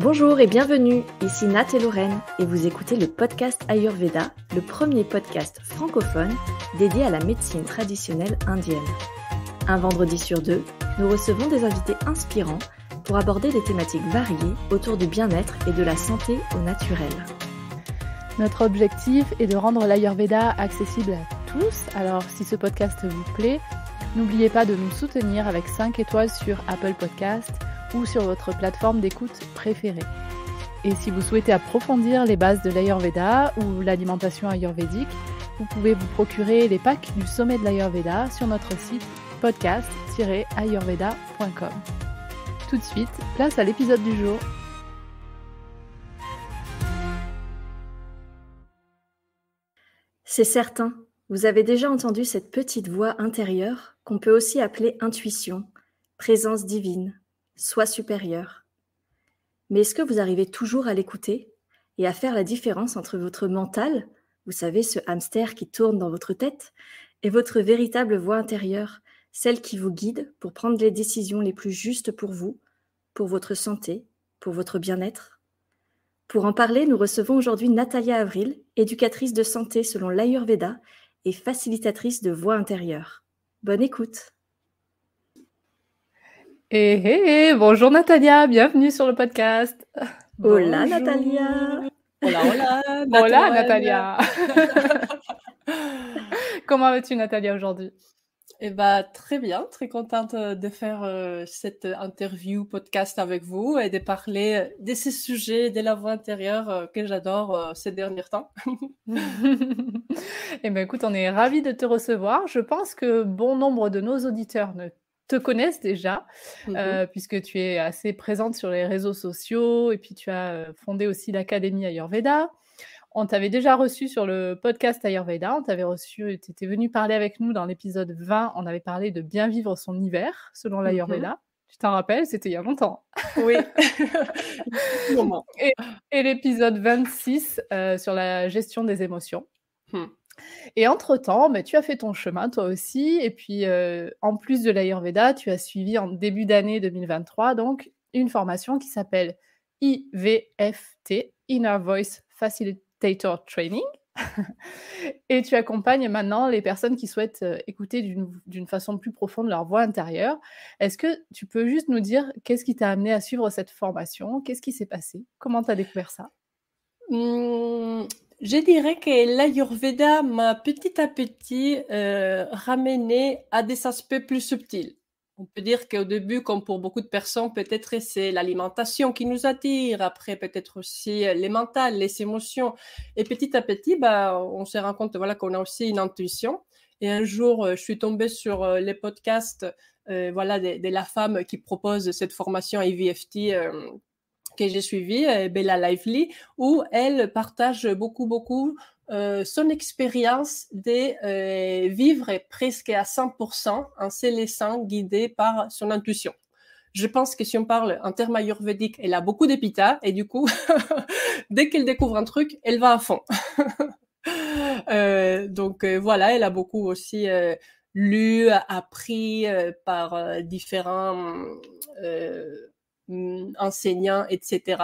Bonjour et bienvenue, ici Nat et Lorraine et vous écoutez le podcast Ayurveda, le premier podcast francophone dédié à la médecine traditionnelle indienne. Un vendredi sur deux, nous recevons des invités inspirants pour aborder des thématiques variées autour du bien-être et de la santé au naturel. Notre objectif est de rendre l'Ayurveda accessible à tous, alors si ce podcast vous plaît, n'oubliez pas de nous soutenir avec 5 étoiles sur Apple Podcast ou sur votre plateforme d'écoute préférée. Et si vous souhaitez approfondir les bases de l'Ayurveda ou l'alimentation ayurvédique, vous pouvez vous procurer les packs du sommet de l'Ayurveda sur notre site podcast-ayurveda.com. Tout de suite, place à l'épisode du jour. C'est certain, vous avez déjà entendu cette petite voix intérieure qu'on peut aussi appeler intuition, présence divine, soi supérieur. Mais est-ce que vous arrivez toujours à l'écouter et à faire la différence entre votre mental, vous savez, ce hamster qui tourne dans votre tête, et votre véritable voix intérieure, celle qui vous guide pour prendre les décisions les plus justes pour vous, pour votre santé, pour votre bien-être? Pour en parler, nous recevons aujourd'hui Natalia Avril, éducatrice de santé selon l'Ayurveda et facilitatrice de voix intérieure. Bonne écoute! Bonjour Natalia, bienvenue sur le podcast. Hola Natalia! Hola, Hola Natalia. Comment vas-tu Natalia aujourd'hui? Eh ben, très bien, très contente de faire cette interview podcast avec vous et de parler de ces sujets de la voix intérieure que j'adore ces derniers temps. Eh bien écoute, on est ravis de te recevoir. Je pense que bon nombre de nos auditeurs ne te connaissent déjà, puisque tu es assez présente sur les réseaux sociaux et puis tu as fondé aussi l'Académie Ayurveda. On t'avait déjà reçu sur le podcast Ayurveda, on t'avait reçu, tu étais venu parler avec nous dans l'épisode 20, on avait parlé de bien vivre son hiver selon l'Ayurveda. Tu t'en rappelles, c'était il y a longtemps. Oui. et l'épisode 26 sur la gestion des émotions. Et entre-temps, tu as fait ton chemin toi aussi, et puis en plus de l'Ayurveda, tu as suivi en début d'année 2023 donc une formation qui s'appelle IVFT, Inner Voice Facilitator Training. Et tu accompagnes maintenant les personnes qui souhaitent écouter d'une façon plus profonde leur voix intérieure. Est-ce que tu peux juste nous dire qu'est-ce qui t'a amené à suivre cette formation? Qu'est-ce qui s'est passé? Comment tu as découvert ça? Je dirais que l'Ayurveda m'a petit à petit ramené à des aspects plus subtils. On peut dire qu'au début, comme pour beaucoup de personnes, peut-être c'est l'alimentation qui nous attire, après peut-être aussi les mentales, les émotions. Et petit à petit, on se rend compte qu'on a aussi une intuition. Et un jour, je suis tombée sur les podcasts de la femme qui propose cette formation IVFT que j'ai suivie, Bella Lively, où elle partage beaucoup son expérience de vivre presque à 100% en se laissant guider par son intuition. Je pense que si on parle en termes ayurvédiques, elle a beaucoup d'épithètes et du coup, dès qu'elle découvre un truc, elle va à fond. Voilà, elle a beaucoup aussi lu, appris par différents enseignants, etc.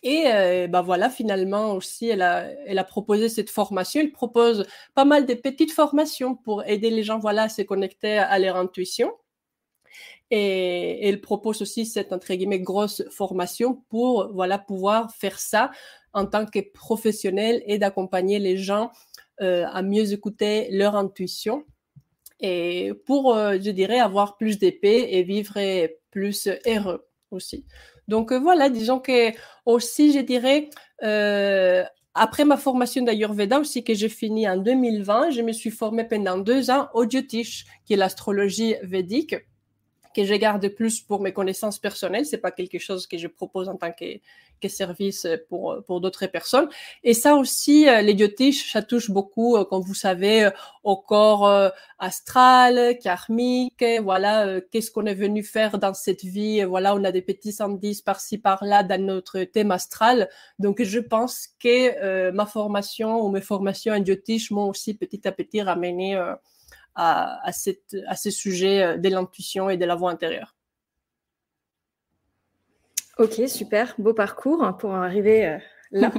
Et finalement aussi, elle a proposé cette formation. Elle propose pas mal de petites formations pour aider les gens à se connecter à leur intuition. Et elle propose aussi cette, entre guillemets, grosse formation pour pouvoir faire ça en tant que professionnel et d'accompagner les gens à mieux écouter leur intuition et pour, je dirais, avoir plus de paix et vivre plus heureux aussi. Donc voilà, disons que aussi, je dirais, après ma formation d'Ayurveda aussi que j'ai fini en 2020, je me suis formée pendant 2 ans au Jyotish, qui est l'astrologie védique, que je garde plus pour mes connaissances personnelles. C'est pas quelque chose que je propose en tant que service pour d'autres personnes. Et ça aussi, les Jyotish, ça touche beaucoup, comme vous savez, au corps astral, karmique, qu'est-ce qu'on est venu faire dans cette vie, on a des petits indices par-ci, par-là dans notre thème astral. Donc, je pense que ma formation ou mes formations en Jyotish m'ont aussi petit à petit ramené à ce sujet de l'intuition et de la voix intérieure. Ok, super, beau parcours pour en arriver là.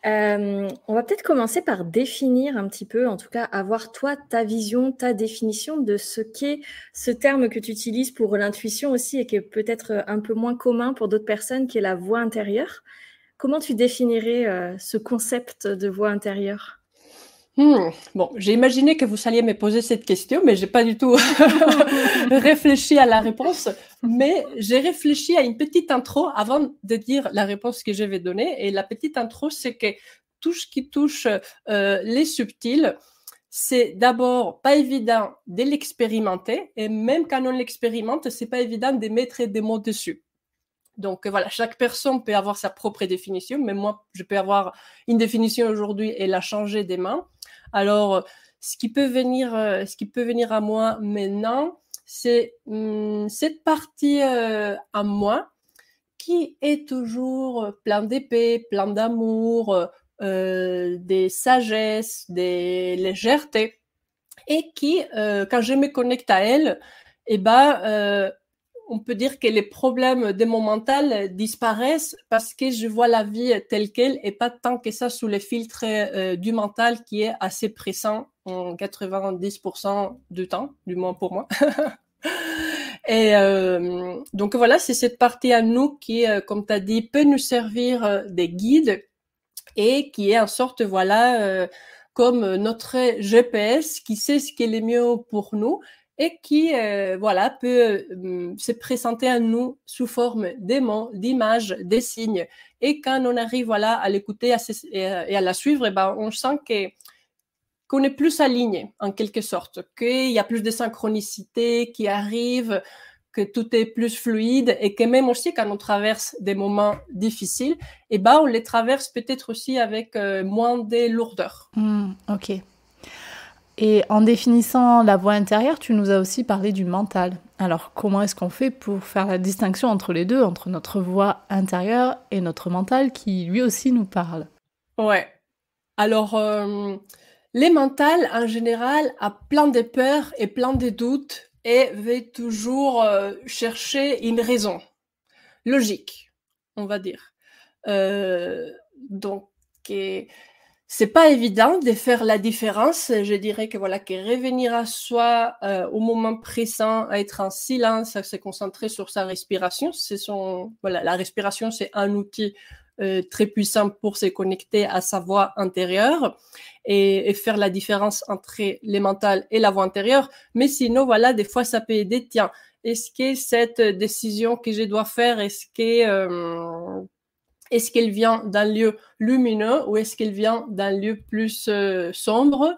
On va peut-être commencer par définir un petit peu, en tout cas avoir toi ta vision, ta définition de ce qu'est ce terme que tu utilises pour l'intuition aussi et qui est peut-être un peu moins commun pour d'autres personnes, qui est la voix intérieure. Comment tu définirais ce concept de voix intérieure? Bon, j'ai imaginé que vous alliez me poser cette question, mais j'ai pas du tout réfléchi à la réponse. Mais j'ai réfléchi à une petite intro avant de dire la réponse que je vais donner. Et la petite intro, c'est que tout ce qui touche les subtils, c'est d'abord pas évident de l'expérimenter. Et même quand on l'expérimente, c'est pas évident de mettre des mots dessus. Donc voilà, chaque personne peut avoir sa propre définition, mais moi, je peux avoir une définition aujourd'hui et la changer demain. Alors, ce qui peut venir à moi maintenant, c'est cette partie à moi qui est toujours plein d'épée, plein d'amour, des sagesses, des légèretés, et qui, quand je me connecte à elle, eh ben, on peut dire que les problèmes de mon mental disparaissent parce que je vois la vie telle qu'elle et pas tant que ça sous les filtres du mental qui est assez pressant en 90% du temps, du moins pour moi. Et donc voilà, c'est cette partie à nous qui, comme tu as dit, peut nous servir des guides et qui est en sorte, voilà, comme notre GPS qui sait ce qui est le mieux pour nous et qui, voilà, peut se présenter à nous sous forme d'aimants, d'images, des signes. Et quand on arrive, voilà, à l'écouter et à la suivre, eh ben, on sent qu'on est plus aligné, en quelque sorte, qu'il y a plus de synchronicité qui arrive, que tout est plus fluide et que même aussi quand on traverse des moments difficiles, eh ben, on les traverse peut-être aussi avec moins de lourdeur. Ok. Et en définissant la voix intérieure, tu nous as aussi parlé du mental. Alors, comment est-ce qu'on fait pour faire la distinction entre les deux, entre notre voix intérieure et notre mental qui lui aussi nous parle? Ouais. Alors, les mentales, en général, a plein de peurs et plein de doutes et veut toujours chercher une raison logique, on va dire. Donc, c'est pas évident de faire la différence. Je dirais que voilà, que revenir à soi au moment présent, à être en silence, à se concentrer sur sa respiration, voilà, la respiration, c'est un outil très puissant pour se connecter à sa voix intérieure et faire la différence entre les mentales et la voix intérieure. Mais sinon, voilà, des fois, ça peut aider. Tiens, est-ce que cette décision que je dois faire, est-ce qu'elle vient d'un lieu lumineux ou est-ce qu'elle vient d'un lieu plus sombre,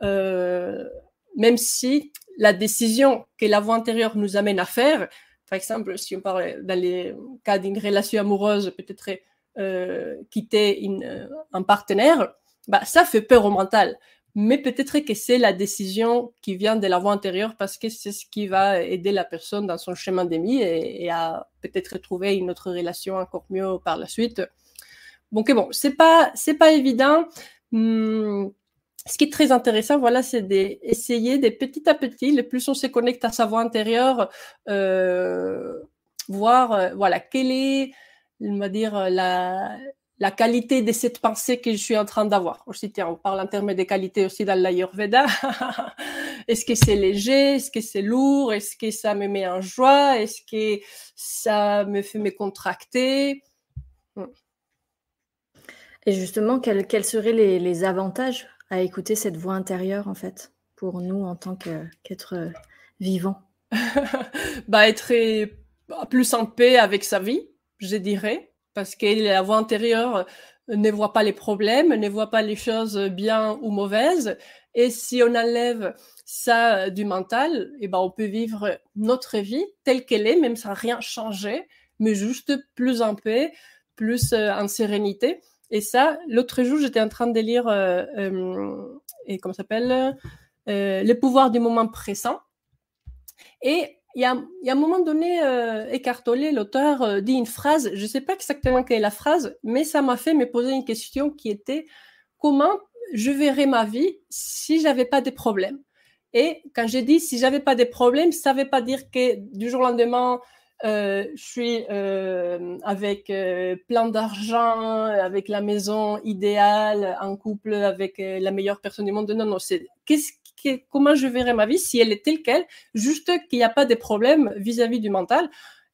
même si la décision que la voix intérieure nous amène à faire, par exemple, si on parle dans les cas d'une relation amoureuse, peut-être quitter un partenaire, bah, ça fait peur au mental. Mais peut-être que c'est la décision qui vient de la voix intérieure parce que c'est ce qui va aider la personne dans son chemin de vie et à peut-être trouver une autre relation encore mieux par la suite. Donc bon, c'est pas évident. Ce qui est très intéressant, voilà, c'est d'essayer de petit à petit, le plus on se connecte à sa voix intérieure, voir, voilà, quelle est, on va dire, la qualité de cette pensée que je suis en train d'avoir. Aussi, tiens, on parle en termes de qualité aussi dans l'Ayurveda. Est-ce que c'est léger? Est-ce que c'est lourd? Est-ce que ça me met en joie? Est-ce que ça me fait me contracter? Et justement, quels seraient les avantages à écouter cette voix intérieure, en fait, pour nous en tant qu'être vivant? Bah, être plus en paix avec sa vie, je dirais, parce que la voix intérieure ne voit pas les problèmes, ne voit pas les choses bien ou mauvaises. Et si on enlève ça du mental, eh ben, on peut vivre notre vie telle qu'elle est, même sans rien changer, mais juste plus en paix, plus en sérénité. Et ça, l'autre jour, j'étais en train de lire, et comment ça s'appelle, Le pouvoir du moment présent. Et il y a un moment donné, Eckhart Tolle, l'auteur, dit une phrase, je ne sais pas exactement quelle est la phrase, mais ça m'a fait me poser une question qui était comment je verrais ma vie si j'avais pas de problèmes. Et quand j'ai dit si j'avais pas de problèmes, ça ne veut pas dire que du jour au lendemain, je suis avec plein d'argent, avec la maison idéale, en couple avec la meilleure personne du monde. Non, c'est comment je verrais ma vie si elle est telle qu'elle, juste qu'il n'y a pas de problème vis-à-vis du mental.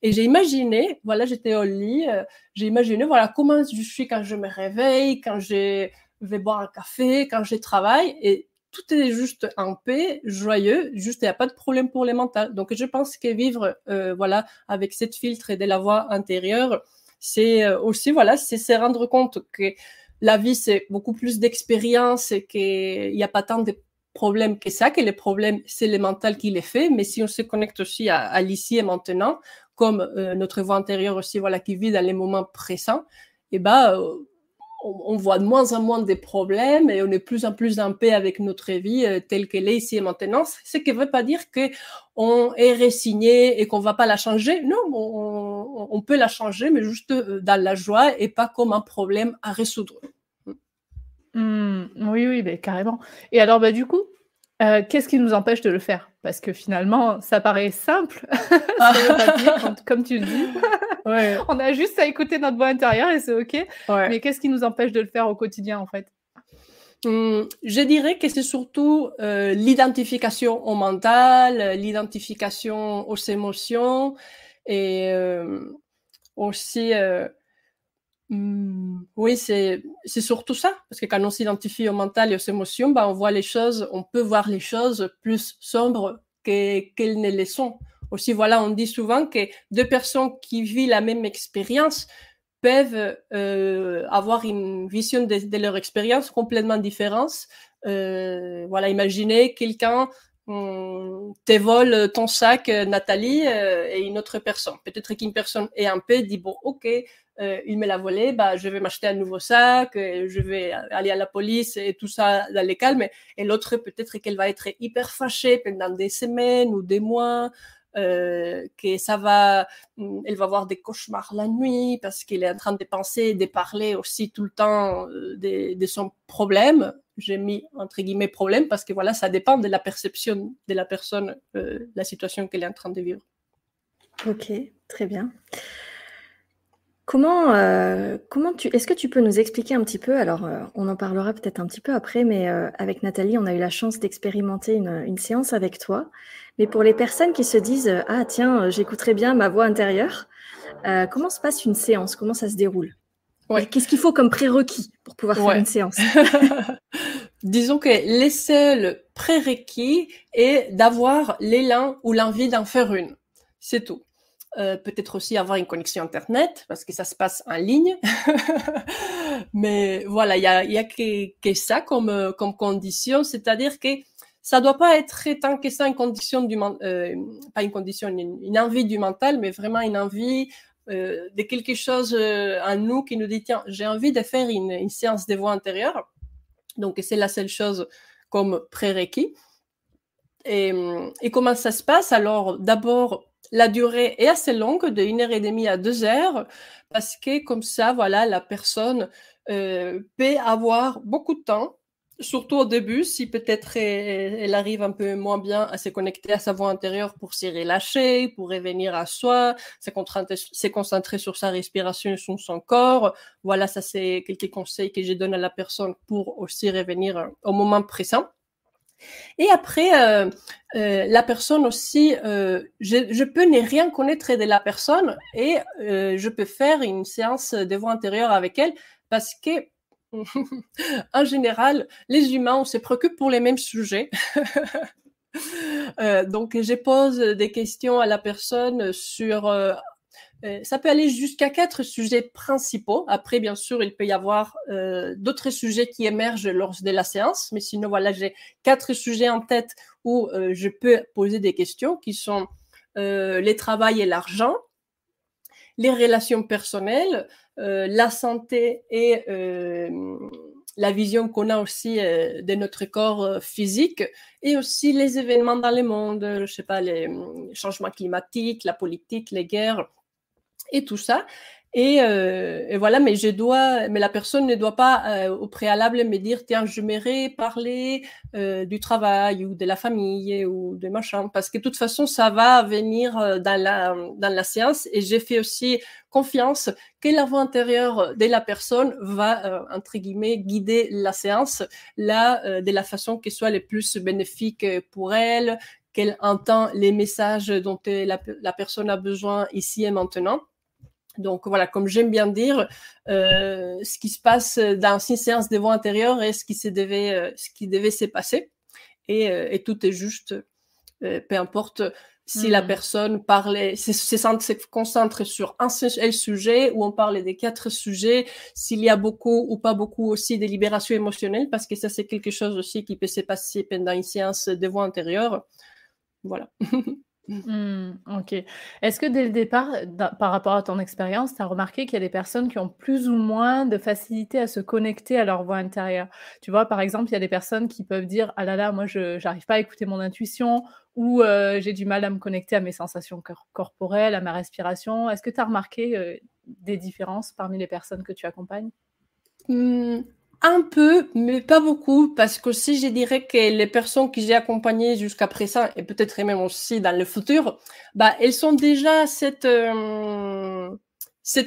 Et j'ai imaginé, voilà, j'étais au lit, j'ai imaginé, voilà, comment je suis quand je me réveille, quand je vais boire un café, quand je travaille, et tout est juste en paix, joyeux, juste il n'y a pas de problème pour les mentales. Donc je pense que vivre, voilà, avec cette filtre et de la voix intérieure, c'est aussi, voilà, c'est se rendre compte que la vie, c'est beaucoup plus d'expérience et qu'il n'y a pas tant de problèmes que ça, que les problèmes, c'est le mental qui les fait. Mais si on se connecte aussi à l'ici et maintenant, comme notre voix intérieure aussi, voilà, qui vit dans les moments présents, et ben, on voit de moins en moins des problèmes et on est plus en plus en paix avec notre vie telle qu'elle est ici et maintenant. Ce qui ne veut pas dire qu'on est résigné et qu'on ne va pas la changer. Non, on peut la changer, mais juste dans la joie et pas comme un problème à résoudre. Oui, oui, ben, carrément. Et alors, bah, du coup, qu'est-ce qui nous empêche de le faire? Parce que finalement, ça paraît simple sur le papier, comme tu le dis. Ouais. On a juste à écouter notre voix intérieure et c'est OK. Ouais. Mais qu'est-ce qui nous empêche de le faire au quotidien, en fait? Je dirais que c'est surtout l'identification au mental, l'identification aux émotions et aussi... oui, c'est surtout ça, parce que quand on s'identifie au mental et aux émotions, bah, on peut voir les choses plus sombres qu'elles ne le sont. Aussi, voilà, on dit souvent que deux personnes qui vivent la même expérience peuvent avoir une vision de leur expérience complètement différente. Voilà, imaginez quelqu'un te vole ton sac, Nathalie, et une autre personne. Peut-être qu'une personne est en paix, dit bon, ok, il me l'a volé, bah, je vais m'acheter un nouveau sac, je vais aller à la police et tout ça dans les calmes. Et l'autre, peut-être qu'elle va être hyper fâchée pendant des semaines ou des mois, que elle va avoir des cauchemars la nuit parce qu'elle est en train de penser, de parler aussi tout le temps de son problème. J'ai mis entre guillemets problème parce que voilà, ça dépend de la perception de la personne, la situation qu'elle est en train de vivre. Ok, très bien. Est-ce que tu peux nous expliquer un petit peu, alors on en parlera peut-être un petit peu après, mais avec Nathalie, on a eu la chance d'expérimenter une séance avec toi. Mais pour les personnes qui se disent « Ah tiens, j'écouterai bien ma voix intérieure », comment se passe une séance? Comment ça se déroule? Ouais. Qu'est-ce qu'il faut comme prérequis pour pouvoir faire une séance? Disons que les seuls prérequis est d'avoir l'élan ou l'envie d'en faire une. C'est tout. Peut-être aussi avoir une connexion Internet, parce que ça se passe en ligne. Mais voilà, il y a que ça comme condition, c'est-à-dire que ça doit pas être tant que ça une condition pas une condition, une envie du mental, mais vraiment une envie de quelque chose en nous qui nous dit, tiens, j'ai envie de faire une séance de voix intérieure. Donc, c'est la seule chose comme prérequis. Et comment ça se passe? Alors, d'abord, la durée est assez longue, de 1h30 à 2 heures, parce que comme ça, voilà, la personne peut avoir beaucoup de temps, surtout au début, si peut-être elle arrive un peu moins bien à se connecter à sa voix intérieure pour s'y relâcher, pour revenir à soi, se concentrer sur sa respiration et sur son corps. Voilà, ça c'est quelques conseils que je donne à la personne pour aussi revenir au moment présent. Et après, la personne aussi, je peux ne rien connaître de la personne et je peux faire une séance de voix intérieure avec elle parce que, en général, les humains, on se préoccupe pour les mêmes sujets. Donc, je pose des questions à la personne sur... ça peut aller jusqu'à 4 sujets principaux. Après, bien sûr, il peut y avoir d'autres sujets qui émergent lors de la séance. Mais sinon, voilà, j'ai 4 sujets en tête où je peux poser des questions qui sont les travail et l'argent, les relations personnelles, la santé et la vision qu'on a aussi de notre corps physique et aussi les événements dans le monde, je sais pas, les changements climatiques, la politique, les guerres et tout ça. Et voilà, mais la personne ne doit pas au préalable me dire tiens, j'aimerais parler du travail ou de la famille ou de machin, parce que de toute façon ça va venir dans la séance, et j'ai fait aussi confiance que la voix intérieure de la personne va entre guillemets guider la séance là de la façon qui soit le plus bénéfique pour elle, qu'elle entend les messages dont la personne a besoin ici et maintenant. Donc voilà, comme j'aime bien dire, ce qui se passe dans une séance de voix intérieure est ce qui devait se passer, et tout est juste, peu importe si la personne se concentre sur un seul sujet, ou on parle des 4 sujets, s'il y a beaucoup ou pas beaucoup aussi de libération émotionnelle, parce que ça c'est quelque chose aussi qui peut se passer pendant une séance de voix intérieure. Voilà. Ok. Est-ce que dès le départ, par rapport à ton expérience, tu as remarqué qu'il y a des personnes qui ont plus ou moins de facilité à se connecter à leur voix intérieure? Tu vois, par exemple, il y a des personnes qui peuvent dire ah là là, moi je n'arrive pas à écouter mon intuition, ou j'ai du mal à me connecter à mes sensations corporelles, à ma respiration. Est-ce que tu as remarqué des différences parmi les personnes que tu accompagnes? Un peu, mais pas beaucoup, parce qu'aussi je dirais que les personnes que j'ai accompagnées jusqu'à présent, et peut-être même aussi dans le futur, elles sont déjà cette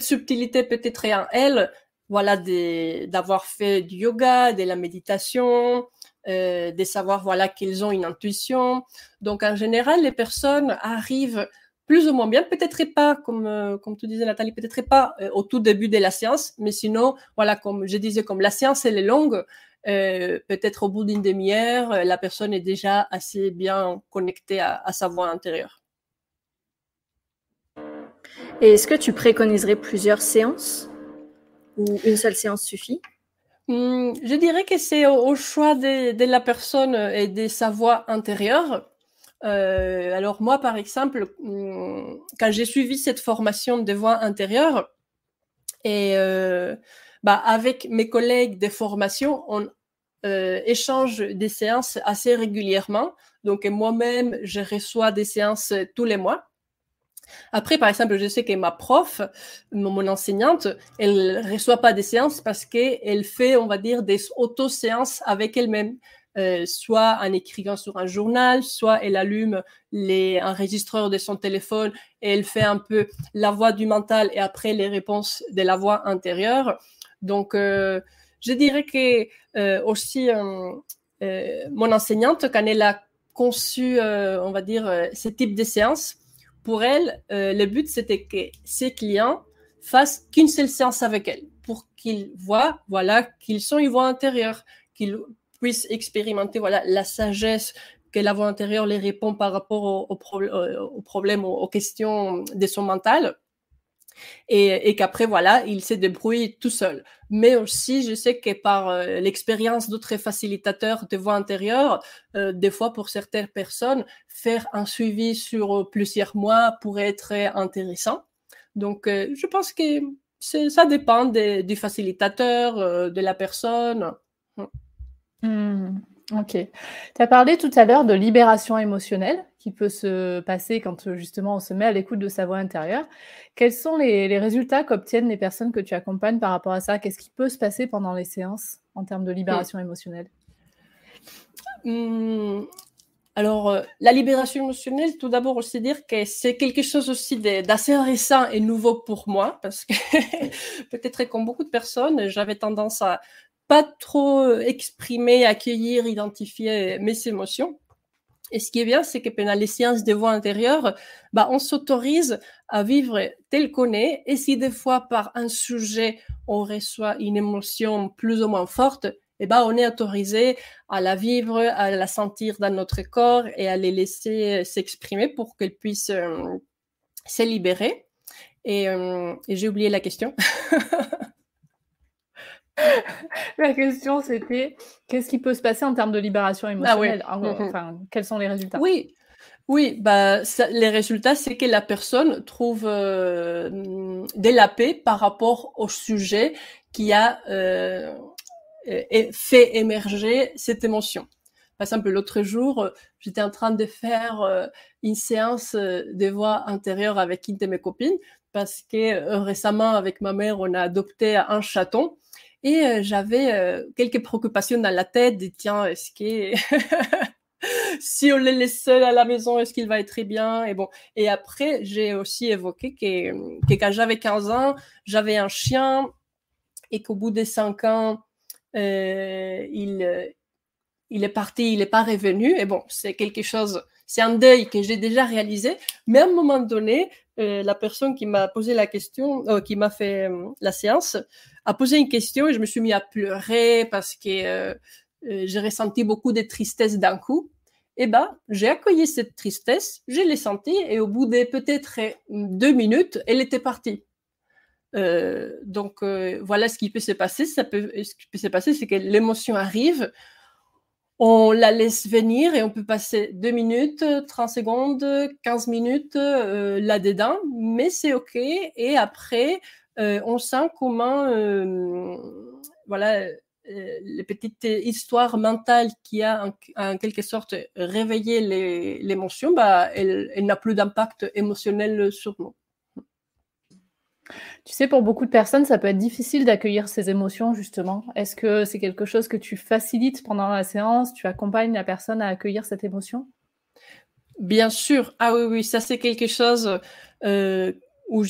subtilité peut-être en elles, voilà, d'avoir fait du yoga, de la méditation, de savoir voilà qu'ils ont une intuition. Donc en général, les personnes arrivent plus ou moins bien, peut-être pas, comme tu disais Nathalie, peut-être pas au tout début de la séance, mais sinon, voilà, comme je disais, comme la séance elle est longue, peut-être au bout d'une demi-heure, la personne est déjà assez bien connectée à sa voix intérieure. Et est-ce que tu préconiserais plusieurs séances, ou une seule séance suffit? Je dirais que c'est au choix de la personne et de sa voix intérieure. Alors moi, par exemple, quand j'ai suivi cette formation de voix intérieure, et avec mes collègues des formations, on échange des séances assez régulièrement. Donc moi-même, je reçois des séances tous les mois. Après, par exemple, je sais que ma prof, mon enseignante, elle reçoit pas des séances parce qu'elle fait, on va dire, des auto-séances avec elle-même. Soit en écrivant sur un journal, soit elle allume un enregistreur de son téléphone et elle fait un peu la voix du mental et après les réponses de la voix intérieure. Donc, je dirais que aussi mon enseignante, quand elle a conçu, on va dire, ce type de séances, pour elle, le but c'était que ses clients fassent qu'une seule séance avec elle, pour qu'ils voient, voilà, qu'ils sont une voix intérieure, qu'ils puissent expérimenter, voilà, la sagesse que la voix intérieure les répond par rapport aux problèmes, aux questions de son mental. Et qu'après, voilà, il se débrouille tout seul. Mais aussi, je sais que par l'expérience d'autres facilitateurs de voix intérieure, des fois, pour certaines personnes, faire un suivi sur plusieurs mois pourrait être intéressant. Donc, je pense que ça dépend du facilitateur, de la personne. Ok. Tu as parlé tout à l'heure de libération émotionnelle qui peut se passer quand justement on se met à l'écoute de sa voix intérieure. Quels sont les résultats qu'obtiennent les personnes que tu accompagnes par rapport à ça? Qu'est-ce qui peut se passer pendant les séances en termes de libération émotionnelle? Alors, la libération émotionnelle, tout d'abord aussi dire que c'est quelque chose aussi d'assez récent et nouveau pour moi, parce que peut-être comme beaucoup de personnes, j'avais tendance à pas trop exprimer, accueillir, identifier mes émotions. Et ce qui est bien, c'est que pendant les séances de voix intérieure, on s'autorise à vivre tel qu'on est. Et si des fois, par un sujet, on reçoit une émotion plus ou moins forte, on est autorisé à la vivre, à la sentir dans notre corps et à les laisser s'exprimer pour qu'elles puissent se libérer. Et j'ai oublié la question. La question, c'était qu'est-ce qui peut se passer en termes de libération émotionnelle? Enfin, quels sont les résultats? Oui, les résultats, c'est que la personne trouve de la paix par rapport au sujet qui a fait émerger cette émotion. Par exemple, l'autre jour, j'étais en train de faire une séance de voix intérieure avec une de mes copines parce que récemment, avec ma mère, on a adopté un chaton et j'avais quelques préoccupations dans la tête. Tiens, est-ce que si on le laisse seul à la maison, est-ce qu'il va être très bien? Et bon. Et après, j'ai aussi évoqué que quand j'avais 15 ans, j'avais un chien et qu'au bout de 5 ans, il est parti, il n'est pas revenu. Et bon, c'est quelque chose, c'est un deuil que j'ai déjà réalisé. Mais à un moment donné, la personne qui m'a posé la question, qui m'a fait la séance, a posé une question et je me suis mis à pleurer parce que j'ai ressenti beaucoup de tristesse d'un coup. Et ben, j'ai accueilli cette tristesse, je l'ai sentie et au bout de peut-être 2 minutes, elle était partie. Donc voilà ce qui peut se passer. Ce qui peut se passer, c'est que l'émotion arrive, on la laisse venir et on peut passer 2 minutes, 30 secondes, 15 minutes là-dedans, mais c'est OK. Et après, on sent comment, voilà, les petites histoires mentales qui a en quelque sorte réveillé l'émotion, bah, elle n'a plus d'impact émotionnel sur nous. Tu sais, pour beaucoup de personnes, ça peut être difficile d'accueillir ces émotions, justement. Est-ce que c'est quelque chose que tu facilites pendant la séance? Tu accompagnes la personne à accueillir cette émotion? Bien sûr. Ah oui, oui, ça c'est quelque chose où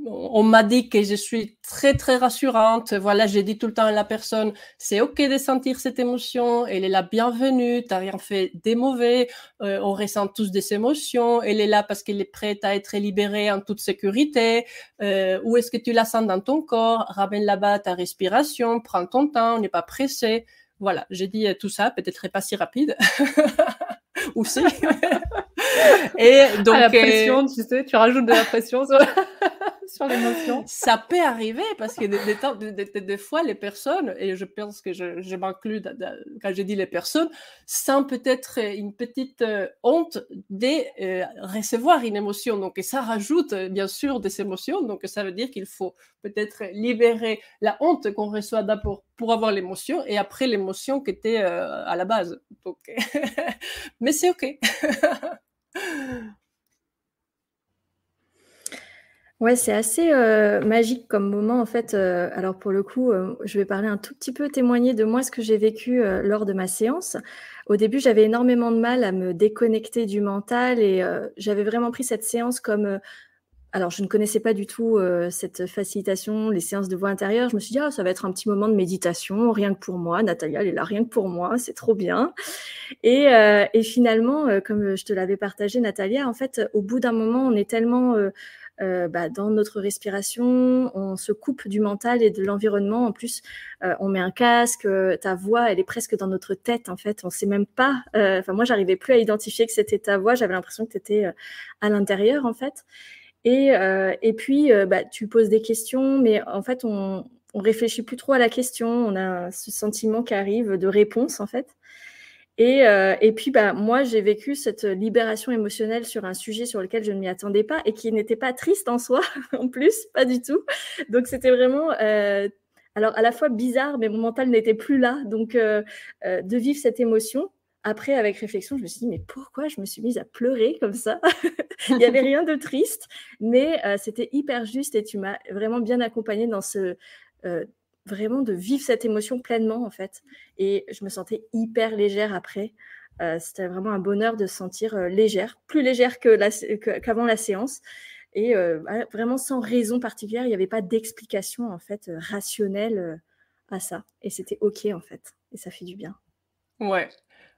on m'a dit que je suis très, très rassurante. Voilà, j'ai dit tout le temps à la personne, c'est OK de sentir cette émotion, elle est la bienvenue, t'as rien fait de mauvais, on ressent tous des émotions, elle est là parce qu'elle est prête à être libérée en toute sécurité. Où est-ce que tu la sens dans ton corps? Ramène là-bas ta respiration, prends ton temps, on n'est pas pressé. Voilà, j'ai dit tout ça, peut-être pas si rapide. Aussi. Et donc, la pression, tu sais, tu rajoutes de la pression sur, sur l'émotion. Ça peut arriver parce que des fois, les personnes, et je pense que je m'inclus quand je dis les personnes, sentent peut-être une petite honte de recevoir une émotion. Donc, et ça rajoute bien sûr des émotions. Donc, ça veut dire qu'il faut peut-être libérer la honte qu'on reçoit d'abord pour avoir l'émotion et après l'émotion qui était à la base. Donc, mais c'est OK. Ouais, c'est assez magique comme moment en fait. Alors pour le coup, je vais parler un tout petit peu, témoigner de moi ce que j'ai vécu lors de ma séance. Au début, j'avais énormément de mal à me déconnecter du mental et j'avais vraiment pris cette séance comme alors, je ne connaissais pas du tout cette facilitation, les séances de voix intérieure. Je me suis dit, ah, ça va être un petit moment de méditation, rien que pour moi. Natalia, elle est là rien que pour moi, c'est trop bien. Et finalement, comme je te l'avais partagé, Natalia, en fait, au bout d'un moment, on est tellement dans notre respiration, on se coupe du mental et de l'environnement. En plus, on met un casque, ta voix, elle est presque dans notre tête, en fait. On sait même pas. Moi, j'arrivais plus à identifier que c'était ta voix. J'avais l'impression que tu étais à l'intérieur, en fait. Et puis, tu poses des questions, mais en fait, on réfléchit plus trop à la question. On a ce sentiment qui arrive de réponse, en fait. Et puis, moi, j'ai vécu cette libération émotionnelle sur un sujet sur lequel je ne m'y attendais pas et qui n'était pas triste en soi, en plus, pas du tout. Donc, c'était vraiment, alors à la fois bizarre, mais mon mental n'était plus là. Donc, de vivre cette émotion. Après, avec réflexion, je me suis dit, mais pourquoi je me suis mise à pleurer comme ça? Il n'y avait rien de triste, mais c'était hyper juste et tu m'as vraiment bien accompagnée dans ce vraiment de vivre cette émotion pleinement en fait. Et je me sentais hyper légère après. C'était vraiment un bonheur de se sentir légère, plus légère qu'avant la séance. Et vraiment sans raison particulière, il n'y avait pas d'explication en fait rationnelle à ça. Et c'était OK en fait. Et ça fait du bien. Ouais.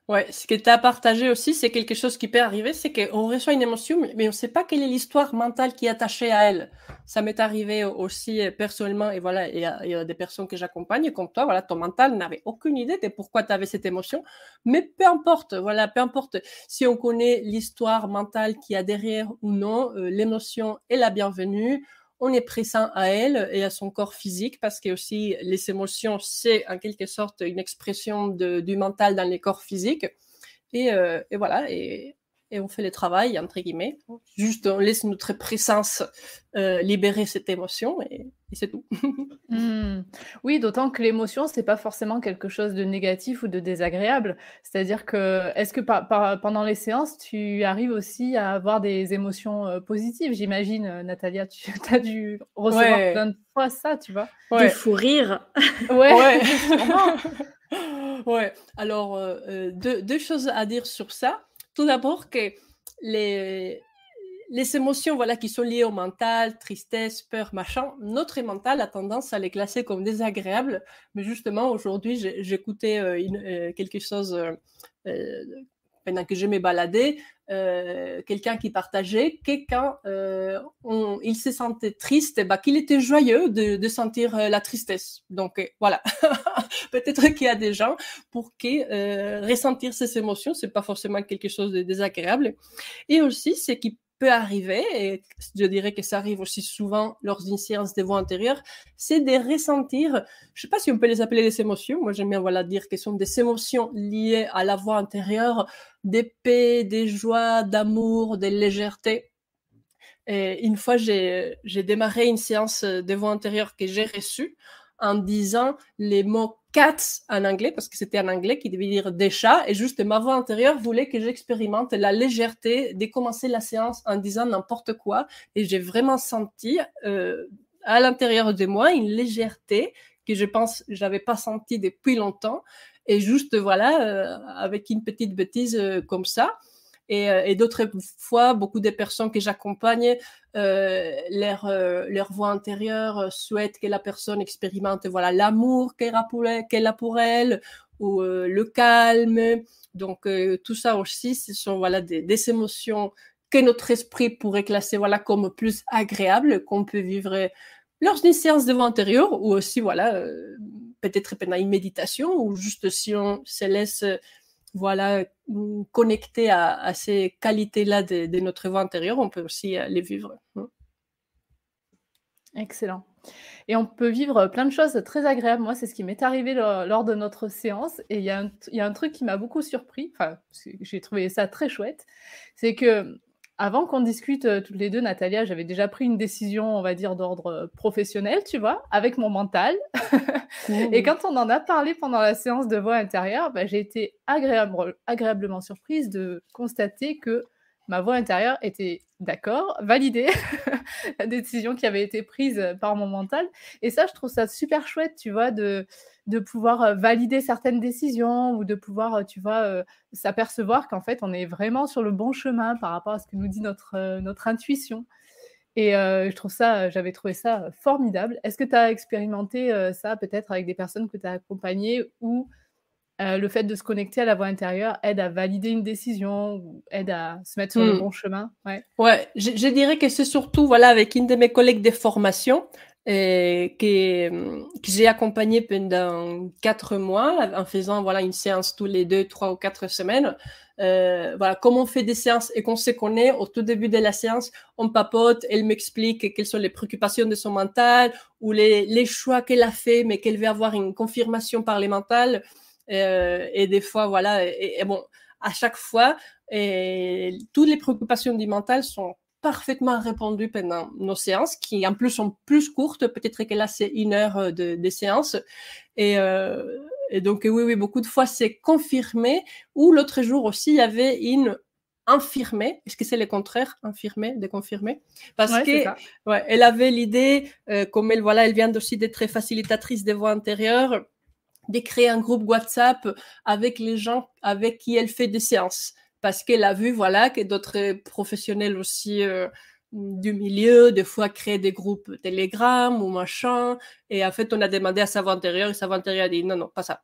Ouais, ce que tu as partagé aussi, c'est quelque chose qui peut arriver, c'est qu'on reçoit une émotion, mais on ne sait pas quelle est l'histoire mentale qui est attachée à elle. Ça m'est arrivé aussi personnellement, et voilà, il y a des personnes que j'accompagne, comme toi, voilà, ton mental n'avait aucune idée de pourquoi tu avais cette émotion, mais peu importe, voilà, peu importe si on connaît l'histoire mentale qu'il y a derrière ou non, l'émotion est la bienvenue. On est présent à elle et à son corps physique parce que aussi les émotions, c'est en quelque sorte une expression du mental dans les corps physiques. Et voilà, et et on fait le travail, entre guillemets. Juste, on laisse notre présence libérer cette émotion et c'est tout. Oui, d'autant que l'émotion, c'est pas forcément quelque chose de négatif ou de désagréable. C'est-à-dire que, est-ce que pendant les séances, tu arrives aussi à avoir des émotions positives? J'imagine, Natalia, tu as dû recevoir plein de fois ça, tu vois? Des fous rires. Ouais. Ouais. Alors, deux choses à dire sur ça. Tout d'abord que les émotions voilà, qui sont liées au mental, tristesse, peur, machin, notre mental a tendance à les classer comme désagréables. Mais justement, aujourd'hui, j'écoutais quelque chose pendant que je me baladais, quelqu'un qui partageait que quand il se sentait triste, qu'il était joyeux de sentir la tristesse. Donc voilà, peut-être qu'il y a des gens pour qui ressentir ces émotions, c'est pas forcément quelque chose de désagréable. Et aussi, ce qui peut arriver, et je dirais que ça arrive aussi souvent lors d'une séance de voix intérieure, c'est de ressentir, je sais pas si on peut les appeler des émotions, moi j'aime bien dire que ce sont des émotions liées à la voix intérieure, des paix, des joies, d'amour, de légèreté. Et une fois, j'ai démarré une séance de voix intérieure que j'ai reçue en disant les mots cats en anglais, parce que c'était en anglais qui devait dire des chats, et juste ma voix intérieure voulait que j'expérimente la légèreté de commencer la séance en disant n'importe quoi, et j'ai vraiment senti à l'intérieur de moi une légèreté que je pense j'avais pas senti depuis longtemps, et juste voilà, avec une petite bêtise comme ça. Et d'autres fois, beaucoup de personnes que j'accompagne, leur voix intérieure souhaitent que la personne expérimente voilà l'amour qu'elle a pour elle, ou le calme. Donc tout ça aussi, ce sont voilà des émotions que notre esprit pourrait classer voilà comme plus agréables, qu'on peut vivre lors d'une séance de voix intérieure, ou aussi voilà peut-être pendant une méditation, ou juste si on se laisse voilà, connecter à ces qualités-là de notre voix intérieure, on peut aussi les vivre. Excellent. Et on peut vivre plein de choses très agréables. Moi, c'est ce qui m'est arrivé lors de notre séance. Et il y a un truc qui m'a beaucoup surpris, enfin, j'ai trouvé ça très chouette, c'est que avant qu'on discute toutes les deux, Natalia, j'avais déjà pris une décision, on va dire, d'ordre professionnel, tu vois, avec mon mental. Et quand on en a parlé pendant la séance de voix intérieure, j'ai été agréablement surprise de constater que ma voix intérieure était d'accord, validée, la décision qui avait été prise par mon mental. Et ça, je trouve ça super chouette, tu vois, de pouvoir valider certaines décisions, ou de pouvoir, tu vois, s'apercevoir qu'en fait, on est vraiment sur le bon chemin par rapport à ce que nous dit notre intuition. Et j'avais trouvé ça formidable. Est-ce que tu as expérimenté ça peut-être avec des personnes que tu as accompagnées, où le fait de se connecter à la voix intérieure aide à valider une décision, ou aide à se mettre sur le bon chemin? Ouais, je dirais que c'est surtout voilà avec une de mes collègues de formation que j'ai accompagné pendant 4 mois en faisant voilà une séance tous les 2, 3 ou 4 semaines. Voilà, comme on fait des séances et qu'on se connaît, au tout début de la séance, on papote, elle m'explique quelles sont les préoccupations de son mental, ou les choix qu'elle a fait, mais qu'elle veut avoir une confirmation par les mentales. Et des fois, voilà, et bon, à chaque fois, toutes les préoccupations du mental sont parfaitement répondues pendant nos séances, qui en plus sont plus courtes. Peut-être que là, c'est 1 heure de séance. Et donc, oui, beaucoup de fois, c'est confirmé. Ou l'autre jour aussi, il y avait une infirmée. Est-ce que c'est le contraire, infirmée, de confirmer? Parce que, elle avait l'idée, comme elle vient aussi d'être très facilitatrice des voix intérieures, de créer un groupe WhatsApp avec les gens avec qui elle fait des séances. Parce qu'elle a vu, voilà, que d'autres professionnels aussi du milieu, des fois, créent des groupes Telegram ou machin. Et en fait, on a demandé à sa voix intérieure, et sa voix intérieure a dit non, pas ça.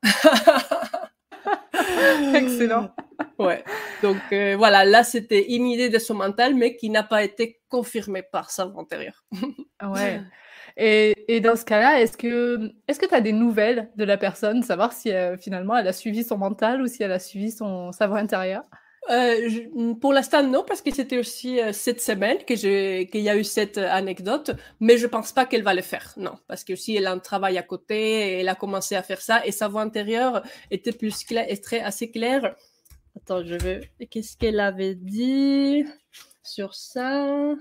Excellent. Ouais. Donc, voilà, là, c'était une idée de son mental, mais qui n'a pas été confirmée par sa voix intérieure. Ouais. Et dans ce cas-là, est-ce que tu as des nouvelles de la personne, savoir si finalement elle a suivi son mental, ou si elle a suivi sa voix intérieure? Pour l'instant, non, parce que c'était aussi cette semaine qu'il y a eu cette anecdote, mais je pense pas qu'elle va le faire, non, parce que aussi elle a un travail à côté, et elle a commencé à faire ça, et sa voix intérieure était plus claire, assez claire Attends, qu'est-ce qu'elle avait dit sur ça?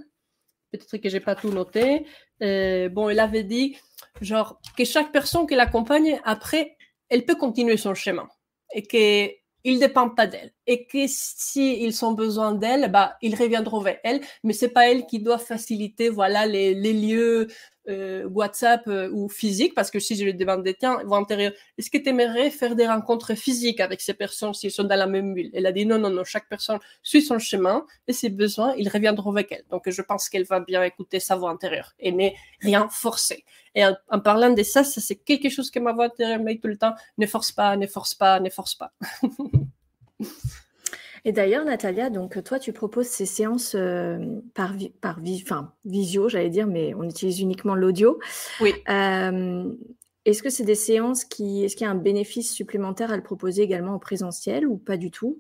Peut-être que j'ai pas tout noté. Bon, elle avait dit, genre, que chaque personne qui l'accompagne, après, elle peut continuer son chemin. Et qu'il ne dépend pas d'elle. Et que s'ils ont besoin d'elle, bah, ils reviendront vers elle. Mais c'est pas elle qui doit faciliter, voilà, les lieux, WhatsApp ou physique, parce que si je lui demandais, tiens, voie antérieure, est-ce que tu aimerais faire des rencontres physiques avec ces personnes s'ils sont dans la même ville? Elle a dit non, chaque personne suit son chemin et ses besoins, ils reviendront avec elle. Donc je pense qu'elle va bien écouter sa voix intérieure et n'est rien forcer. Et en parlant de ça, c'est quelque chose que ma voix intérieure me dit tout le temps, ne force pas, ne force pas, ne force pas. Et d'ailleurs, Natalia, donc toi, tu proposes ces séances par visio, j'allais dire, mais on utilise uniquement l'audio. Oui. Est-ce que c'est des séances est-ce qu'il y a un bénéfice supplémentaire à le proposer également en présentiel ou pas du tout?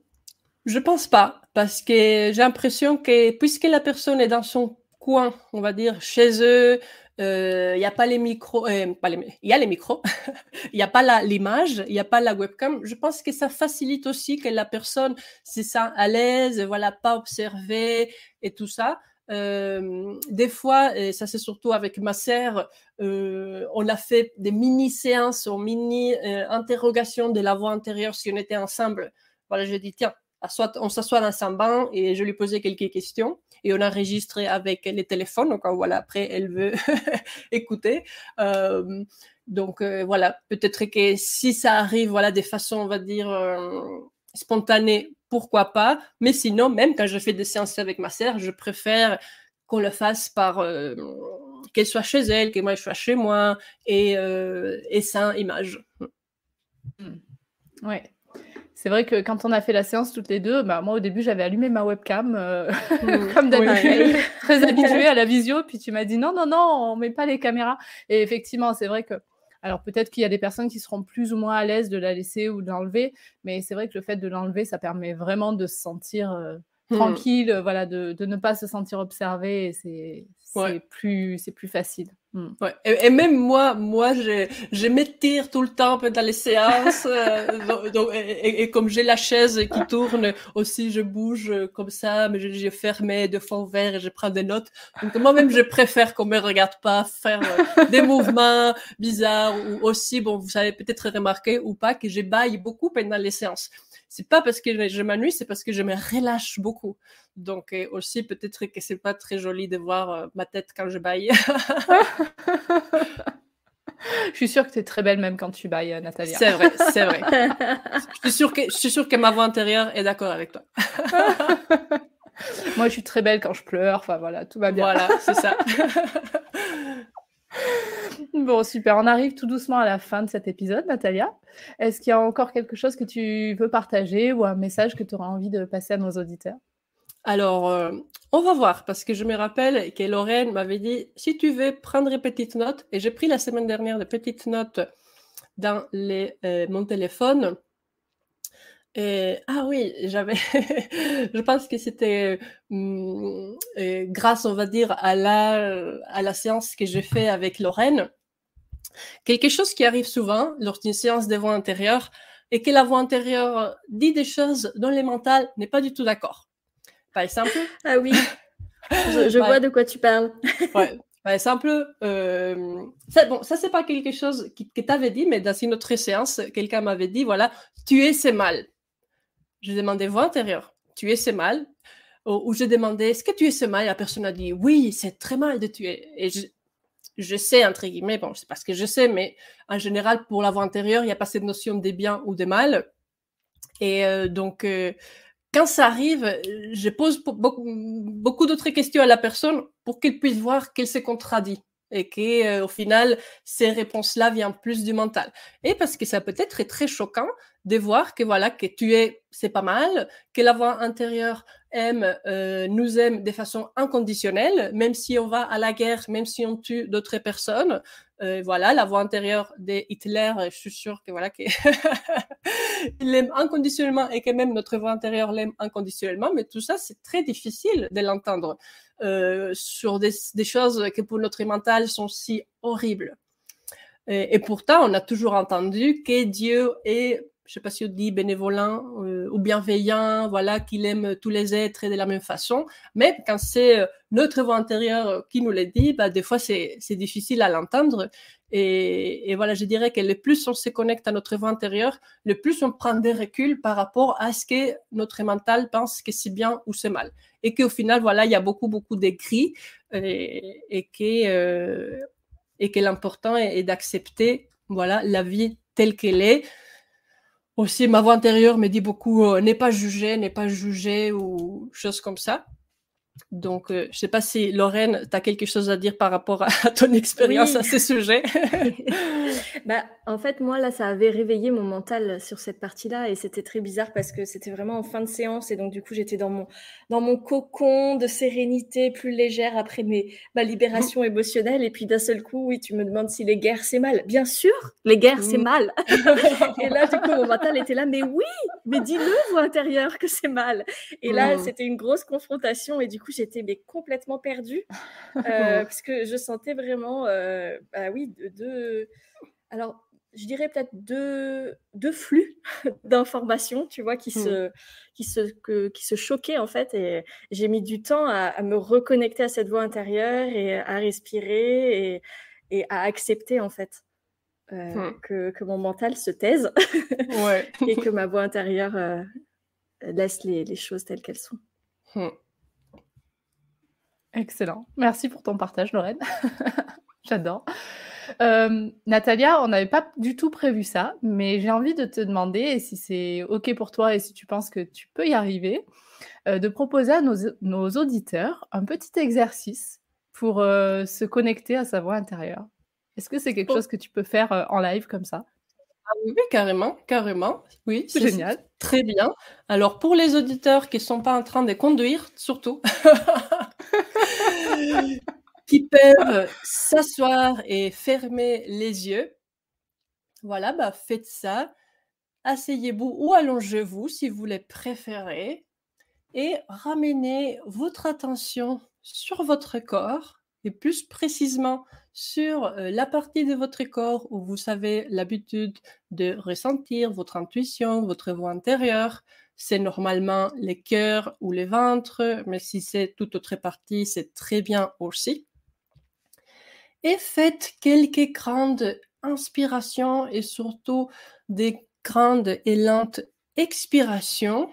Je pense pas, parce que j'ai l'impression que puisque la personne est dans son coin, on va dire, chez eux, il n'y a pas les micros, il y a les micros, il n'y a pas l'image, il n'y a pas la webcam. Je pense que ça facilite aussi que la personne se sent à l'aise, voilà, pas observée et tout ça. Des fois, et ça c'est surtout avec ma sœur, on a fait des mini-séances ou mini-interrogations de la voix intérieure si on était ensemble. Voilà, je dis, tiens, on s'assoit dans son banc et je lui posais quelques questions et on a enregistré avec les téléphones. Donc voilà, après elle veut écouter. Donc voilà, peut-être que si ça arrive, voilà, de façon, on va dire spontanée, pourquoi pas. Mais sinon, même quand je fais des séances avec ma sœur, je préfère qu'on le fasse par qu'elle soit chez elle, que moi je sois chez moi et sans image. Ouais. C'est vrai que quand on a fait la séance toutes les deux, bah, moi au début j'avais allumé ma webcam comme d'habitude, très habituée à la visio, puis tu m'as dit non, on met pas les caméras. Et effectivement, c'est vrai que, alors peut-être qu'il y a des personnes qui seront plus ou moins à l'aise de la laisser ou de l'enlever, mais c'est vrai que le fait de l'enlever, ça permet vraiment de se sentir tranquille, voilà, de ne pas se sentir observé, et c'est plus facile. Ouais. Et même moi, je m'étire tout le temps dans les séances, et comme j'ai la chaise qui tourne aussi, je bouge comme ça, mais je fermé de fond vert et je prends des notes. Donc moi-même, je préfère qu'on me regarde pas faire des mouvements bizarres, ou aussi, bon, vous avez peut-être remarqué ou pas que je baille beaucoup pendant les séances. C'est pas parce que je m'ennuie, c'est parce que je me relâche beaucoup. Donc aussi, peut-être que c'est pas très joli de voir ma tête quand je baille. Je suis sûre que tu es très belle même quand tu bailles, Natalia. C'est vrai. Je suis sûre que ma voix intérieure est d'accord avec toi. Moi, je suis très belle quand je pleure. Enfin, voilà, tout va bien. Voilà, c'est ça. Bon, super. On arrive tout doucement à la fin de cet épisode, Natalia. Est-ce qu'il y a encore quelque chose que tu veux partager ou un message que tu auras envie de passer à nos auditeurs? Alors, on va voir, parce que je me rappelle que Lorraine m'avait dit, si tu veux prendre des petites notes, et j'ai pris la semaine dernière des petites notes dans mon téléphone. Ah oui, je pense que c'était grâce, on va dire, à la séance que j'ai fait avec Lorraine. Quelque chose qui arrive souvent lors d'une séance de voix intérieure, et que la voix intérieure dit des choses dont le mental n'est pas du tout d'accord. Par exemple. Ah oui, je vois de quoi tu parles. Ouais. Par exemple, ça c'est pas quelque chose que tu avais dit, mais dans une autre séance, quelqu'un m'avait dit, voilà, tuer c'est mal. Je demandais voix intérieure, tuer c'est mal. Ou je demandais, est-ce que tuer c'est mal? Et la personne a dit, oui, c'est très mal de tuer. Et je sais, entre guillemets, bon, c'est parce que je sais, mais en général, pour la voix intérieure, il n'y a pas cette notion des bien ou des mal. Et donc, quand ça arrive, je pose beaucoup d'autres questions à la personne pour qu'elle puisse voir qu'elle se contredit et qu'au final, ces réponses-là viennent plus du mental. Et parce que ça peut être très choquant de voir que voilà, que tuer, c'est pas mal, que la voix intérieure nous aime de façon inconditionnelle, même si on va à la guerre, même si on tue d'autres personnes. Voilà, la voix intérieure de Hitler, je suis sûre que voilà, il l'aime inconditionnellement et que même notre voix intérieure l'aime inconditionnellement, mais tout ça, c'est très difficile de l'entendre sur des choses qui pour notre mental sont si horribles. Et pourtant, on a toujours entendu que Dieu est je sais pas si on dit bénévolent ou bienveillant, voilà, qu'il aime tous les êtres de la même façon. Mais quand c'est notre voix intérieure qui nous le dit, bah, des fois, c'est difficile à l'entendre. Et voilà, je dirais que le plus on se connecte à notre voix intérieure, le plus on prend des reculs par rapport à ce que notre mental pense que c'est bien ou c'est mal. Et qu'au final, voilà, il y a beaucoup d'écrits et que l'important est d'accepter, voilà, la vie telle qu'elle est. Aussi, ma voix intérieure me dit beaucoup n'est pas jugé ou choses comme ça. Donc, je ne sais pas si Lorraine, tu as quelque chose à dire par rapport à ton expérience à ce sujet. Bah, en fait, moi, là, ça avait réveillé mon mental sur cette partie-là et c'était très bizarre parce que c'était vraiment en fin de séance et donc, du coup, j'étais dans mon cocon de sérénité plus légère après ma libération émotionnelle et puis d'un seul coup, oui, tu me demandes si les guerres, c'est mal. Bien sûr, les guerres, c'est mal. Et là, du coup, mon mental était là, mais oui, mais dis-le, voix intérieure, que c'est mal. Et là, c'était une grosse confrontation et du coup, j'étais complètement perdue parce que je sentais vraiment, oui, alors, je dirais peut-être deux flux d'informations, tu vois, qui se choquaient en fait. Et j'ai mis du temps à me reconnecter à cette voix intérieure et à respirer et à accepter en fait que mon mental se taise et que ma voix intérieure laisse les choses telles qu'elles sont. Excellent. Merci pour ton partage, Lorraine. J'adore. Natalia, on n'avait pas du tout prévu ça, mais j'ai envie de te demander, et si c'est OK pour toi et si tu penses que tu peux y arriver, de proposer à nos auditeurs un petit exercice pour se connecter à sa voix intérieure. Est-ce que c'est quelque chose que tu peux faire en live comme ça? Oui, carrément. Oui, c'est génial. Très bien. Alors, pour les auditeurs qui ne sont pas en train de conduire, surtout, qui peuvent s'asseoir et fermer les yeux, voilà, bah, faites ça. Asseyez-vous ou allongez-vous si vous les préférez et ramenez votre attention sur votre corps et plus précisément sur la partie de votre corps où vous avez l'habitude de ressentir votre intuition, votre voix intérieure. C'est normalement les cœurs ou les ventres, mais si c'est toute autre partie, c'est très bien aussi. Et faites quelques grandes inspirations et surtout des grandes et lentes expirations.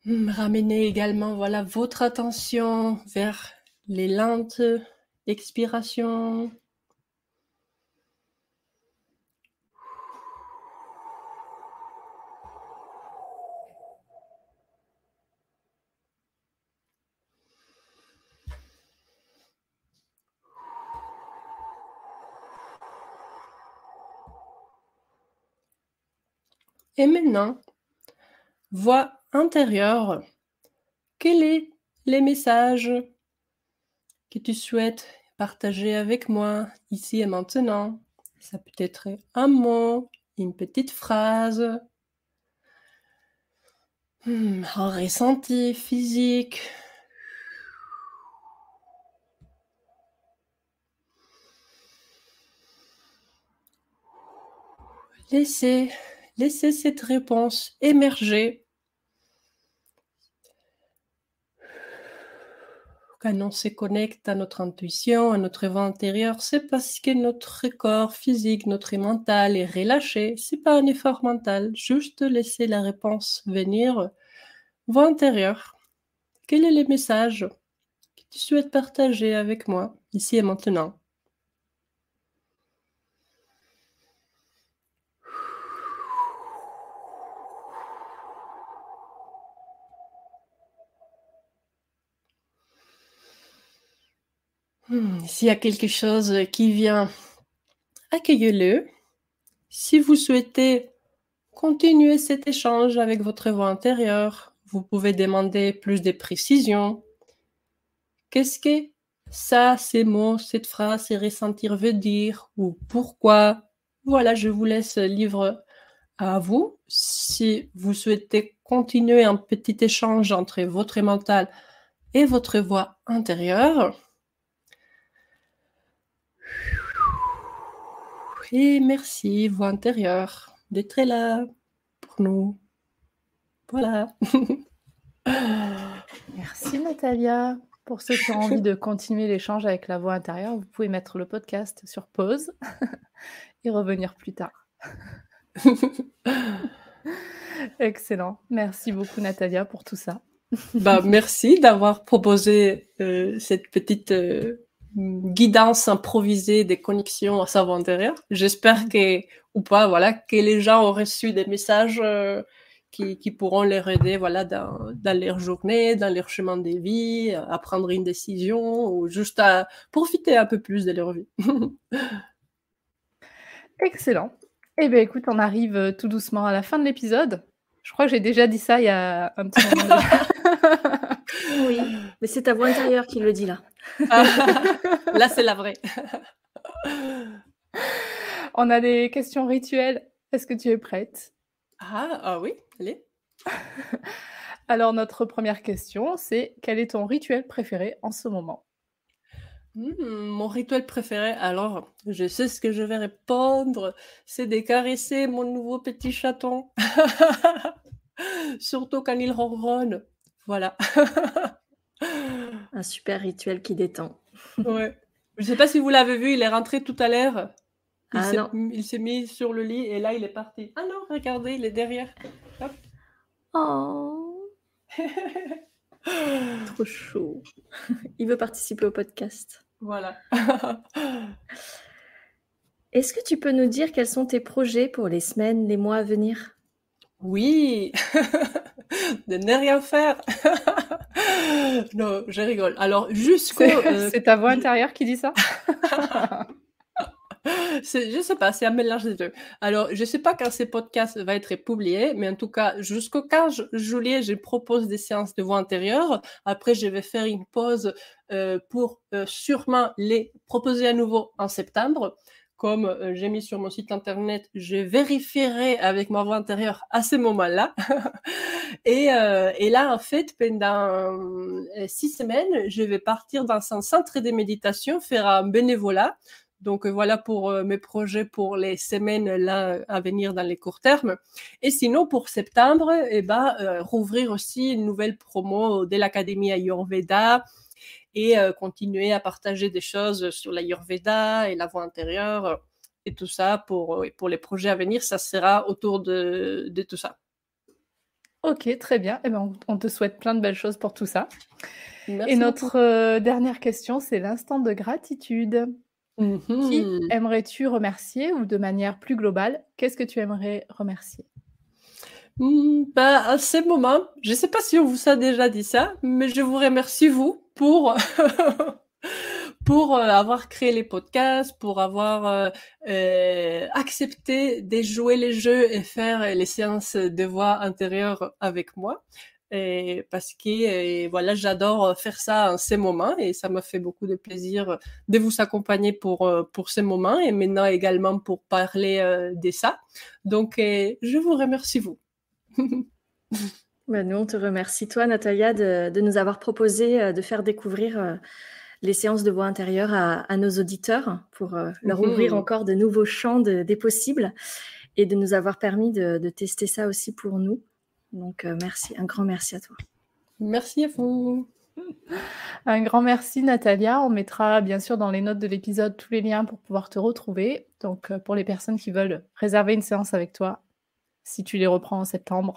Ramenez également voilà, votre attention vers les lentes expirations. Et maintenant, voix intérieure. Quels sont les messages que tu souhaites partager avec moi ici et maintenant? Ça peut être un mot, une petite phrase, un ressenti physique. Laissez cette réponse émerger. Quand on se connecte à notre intuition, à notre voix intérieure, c'est parce que notre corps physique, notre mental est relâché. C'est pas un effort mental, juste laisser la réponse venir. Voix intérieure, quel est le message que tu souhaites partager avec moi, ici et maintenant? S'il y a quelque chose qui vient, accueillez-le. Si vous souhaitez continuer cet échange avec votre voix intérieure, vous pouvez demander plus de précisions. Qu'est-ce que ça, ces mots, cette phrase, ces ressentir veut dire ou pourquoi? Voilà, je vous laisse libre à vous. Si vous souhaitez continuer un petit échange entre votre mental et votre voix intérieure. Et merci, voix intérieure, d'être là pour nous. Voilà. Merci Natalia. Pour ceux qui ont envie de continuer l'échange avec la voix intérieure, vous pouvez mettre le podcast sur pause et revenir plus tard. Excellent. Merci beaucoup Natalia pour tout ça. Merci d'avoir proposé cette petite guidance improvisée des connexions à sa voix intérieure. J'espère que les gens ont reçu des messages qui pourront les aider dans leur journée, dans leur chemin de vie, à prendre une décision ou juste à profiter un peu plus de leur vie. Excellent. Eh bien, écoute, on arrive tout doucement à la fin de l'épisode. Je crois que j'ai déjà dit ça il y a un petit moment. Oui, mais c'est ta voix intérieure qui le dit là. Là, c'est la vraie. On a des questions rituelles. Est-ce que tu es prête ? Ah oui, allez. Alors, notre première question, c'est quel est ton rituel préféré en ce moment ? Mon rituel préféré, alors, je sais ce que je vais répondre, c'est de caresser mon nouveau petit chaton. Surtout quand il ronronne. Voilà. Un super rituel qui détend. Ouais. Je ne sais pas si vous l'avez vu, il est rentré tout à l'heure. Il s'est mis sur le lit et là, il est parti. Ah non, regardez, il est derrière. Hop. Oh. Trop chaud. Il veut participer au podcast. Voilà. Est-ce que tu peux nous dire quels sont tes projets pour les semaines, les mois à venir ? Oui. De ne rien faire. Non, je rigole. Alors, c'est ta voix intérieure qui dit ça ? Je sais pas, c'est un mélange des deux. Alors, je sais pas quand ce podcast va être publié, mais en tout cas, jusqu'au 15 juillet, je propose des séances de voix intérieure. Après, je vais faire une pause pour sûrement les proposer à nouveau en septembre. Comme j'ai mis sur mon site internet, je vérifierai avec ma voix intérieure à ce moment-là. Et là, en fait, pendant 6 semaines, je vais partir dans un centre de méditation, faire un bénévolat. Donc voilà pour mes projets pour les semaines là à venir dans les courts termes. Et sinon pour septembre, rouvrir aussi une nouvelle promo de l'Académie Ayurveda et continuer à partager des choses sur l'Ayurveda et la voix intérieure et tout ça pour les projets à venir. Ça sera autour de tout ça. Ok, très bien. Eh ben, on te souhaite plein de belles choses pour tout ça. Merci et notre dernière question, c'est l'instant de gratitude. Qui aimerais-tu remercier ou de manière plus globale, qu'est-ce que tu aimerais remercier ? À ce moment, je ne sais pas si on vous a déjà dit ça, mais je vous remercie vous pour avoir créé les podcasts, pour avoir accepté de jouer les jeux et faire les séances de voix intérieure avec moi. Et parce que j'adore faire ça en ces moments et ça m'a fait beaucoup de plaisir de vous accompagner pour ces moments et maintenant également pour parler de ça. Donc, je vous remercie vous. Nous, on te remercie toi, Natalia, de nous avoir proposé de faire découvrir les séances de voix intérieure à nos auditeurs pour leur ouvrir encore de nouveaux champs des possibles et de nous avoir permis de tester ça aussi pour nous. Donc, merci, un grand merci à toi. Merci à vous. Un grand merci, Natalia. On mettra bien sûr dans les notes de l'épisode tous les liens pour pouvoir te retrouver. Donc, pour les personnes qui veulent réserver une séance avec toi, si tu les reprends en septembre,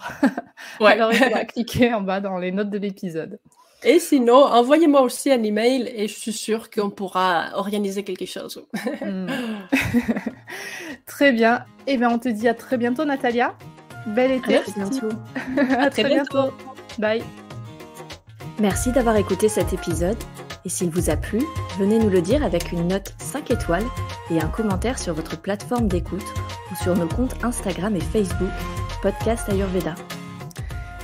alors il faudra cliquer en bas dans les notes de l'épisode. Et sinon, envoyez-moi aussi un email et je suis sûre qu'on pourra organiser quelque chose. Très bien. Eh bien, on te dit à très bientôt, Natalia. Bel été. À très bientôt. À très bientôt. Bye. Merci d'avoir écouté cet épisode. Et s'il vous a plu, venez nous le dire avec une note 5 étoiles et un commentaire sur votre plateforme d'écoute ou sur nos comptes Instagram et Facebook, Podcast Ayurveda.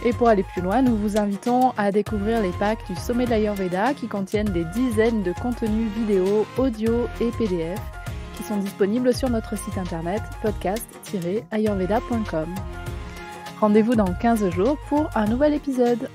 Et pour aller plus loin, nous vous invitons à découvrir les packs du Sommet de l'Ayurveda qui contiennent des dizaines de contenus vidéo, audio et PDF qui sont disponibles sur notre site internet podcast-ayurveda.com. Rendez-vous dans 15 jours pour un nouvel épisode.